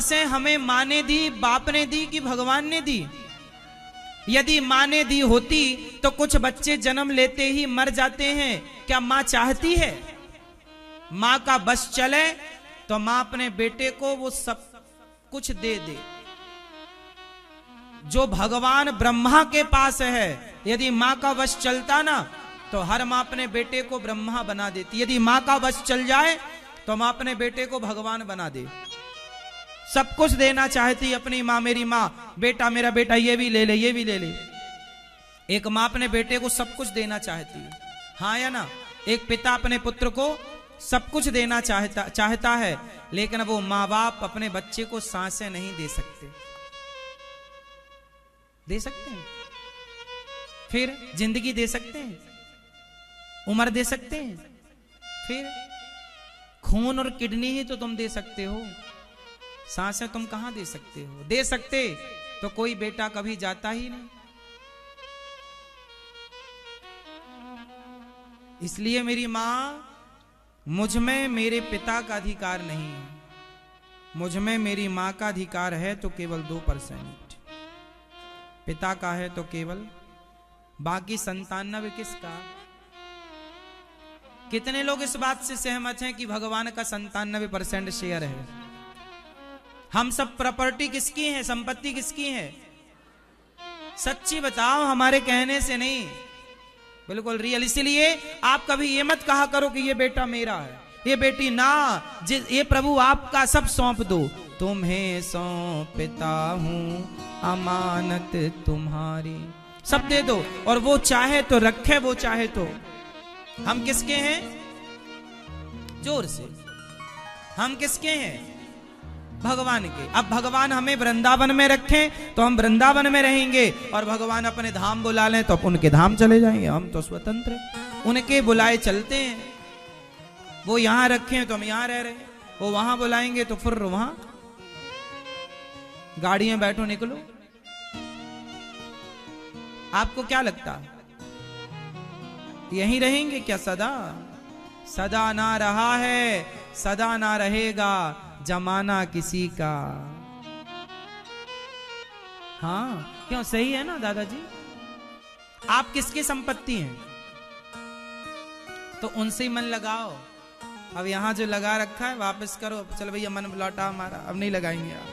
सांसें हमें माँ ने दी, बाप ने दी कि भगवान ने दी? यदि माँ ने दी होती तो कुछ बच्चे जन्म लेते ही मर जाते हैं। क्या माँ चाहती है माँ का बस चले तो माँ अपने बेटे को वो सब कुछ दे दे? जो भगवान ब्रह्मा के पास है, यदि माँ का वश चलता ना तो हर माँ अपने बेटे को ब्रह्मा बना देती। यदि माँ का वश चल जाए तो माँ अपने बेटे को भगवान बना दे। सब कुछ देना चाहती अपनी माँ। मेरी माँ, बेटा मेरा बेटा ये भी ले ले, ये भी ले ले। एक माँ अपने बेटे को सब कुछ देना चाहती है, हाँ या ना? एक पिता अपने पुत्र को सब कुछ देना चाहता है, लेकिन वो माँ बाप अपने बच्चे को सांसें नहीं दे सकते। दे सकते हैं? फिर जिंदगी दे सकते हैं, उम्र दे सकते हैं, फिर खून और किडनी ही तो तुम दे सकते हो, सांसें तुम कहां दे सकते हो? दे सकते तो कोई बेटा कभी जाता ही नहीं। इसलिए मेरी मां, मुझ में मेरे पिता का अधिकार नहीं है, मुझ में मेरी मां का अधिकार है तो केवल 2%, पिता का है तो केवल, बाकी 97 किसका? कितने लोग इस बात से सहमत हैं कि भगवान का 97% शेयर है? हम सब प्रॉपर्टी किसकी है, संपत्ति किसकी है? सच्ची बताओ, हमारे कहने से नहीं, बिल्कुल रियल। इसीलिए आप कभी ये मत कहा करो कि ये बेटा मेरा है, ये बेटी ना, ये प्रभु आपका, सब सौंप दो। तुम्हें सौंपता हूं अमानत तुम्हारी, सब दे दो। और वो चाहे तो रखे, वो चाहे तो। हम किसके हैं? जोर से, हम किसके हैं? भगवान के। अब भगवान हमें वृंदावन में रखें तो हम वृंदावन में रहेंगे, और भगवान अपने धाम बुला लें तो उनके धाम चले जाएंगे। हम तो स्वतंत्र हैं, उनके बुलाए चलते हैं। वो यहां रखें तो हम यहां रह रहे हैं, वो वहां बुलाएंगे तो फिर वहां गाड़ी में बैठो, निकलो। आपको क्या लगता, यहीं रहेंगे क्या सदा? सदा ना रहा है, सदा ना रहेगा जमाना किसी का। हाँ, क्यों? सही है ना दादाजी? आप किसकी संपत्ति हैं? तो उनसे ही मन लगाओ। अब यहां जो लगा रखा है वापस करो। चलो भैया मन लौटा हमारा, अब नहीं लगाएंगे आप।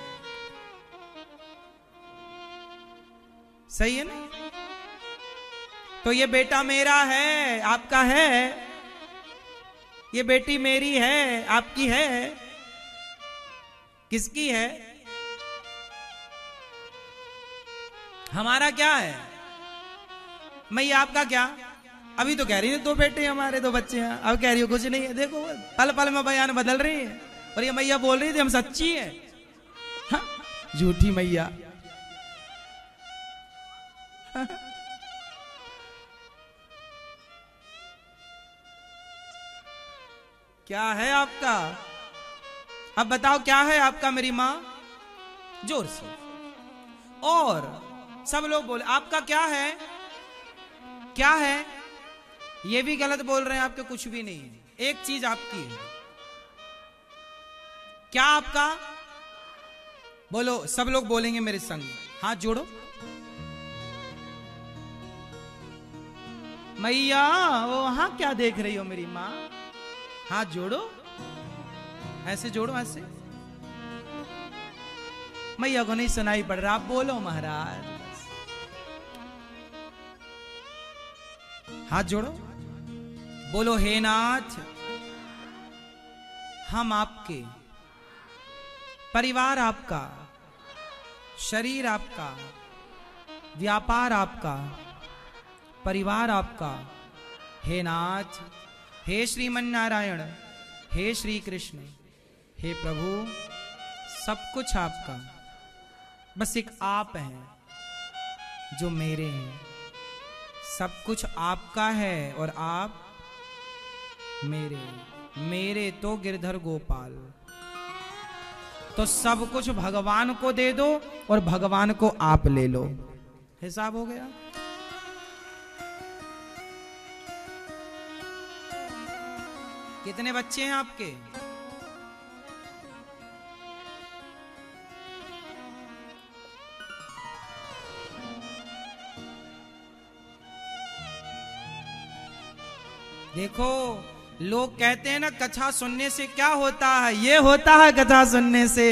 सही है ना? तो ये बेटा मेरा है, आपका है, ये बेटी मेरी है, आपकी है, किसकी है? हमारा क्या है? मैया आपका क्या? अभी तो कह रही है 2 बेटे हमारे, 2 बच्चे हैं, अब कह रही हो कुछ नहीं है। देखो पल पल में बयान बदल रही है। और ये मैया बोल रही थी हम सच्ची है। हाँ? झूठी मैया। क्या है आपका? अब बताओ क्या है आपका मेरी मां? जोर से। और सब लोग बोले आपका क्या है? क्या है? ये भी गलत बोल रहे हैं, आपके कुछ भी नहीं है। एक चीज आपकी है। क्या आपका? बोलो, सब लोग बोलेंगे मेरे संग, हाथ जोड़ो। मैया वो वहां क्या देख रही हो मेरी मां? हाथ जोड़ो, ऐसे जोड़ो, ऐसे। मैया को नहीं सुनाई पड़ रहा, आप बोलो महाराज। हाथ जोड़ो, बोलो हे नाथ, हम आपके, परिवार आपका, शरीर आपका, व्यापार आपका, परिवार आपका। हे नाथ, हे श्रीमन नारायण, हे श्री कृष्ण, हे प्रभु, सब कुछ आपका। बस एक आप हैं जो मेरे हैं। सब कुछ आपका है और आप मेरे। मेरे तो गिरधर गोपाल। तो सब कुछ भगवान को दे दो और भगवान को आप ले लो। हिसाब हो गया। कितने बच्चे हैं आपके? देखो लोग कहते हैं ना कथा सुनने से क्या होता है, ये होता है कथा सुनने से।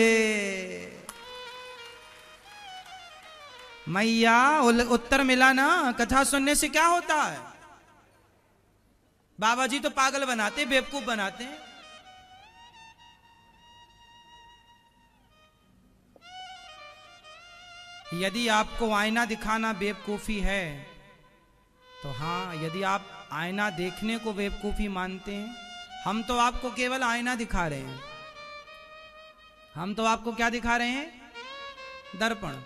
मैया उत्तर मिला ना, कथा सुनने से क्या होता है। बाबा जी तो पागल बनाते, बेवकूफ बनाते हैं। यदि आपको आईना दिखाना बेवकूफी है तो हाँ, यदि आप आईना देखने को बेवकूफी मानते हैं, हम तो आपको केवल आईना दिखा रहे हैं। हम तो आपको क्या दिखा रहे हैं? दर्पण।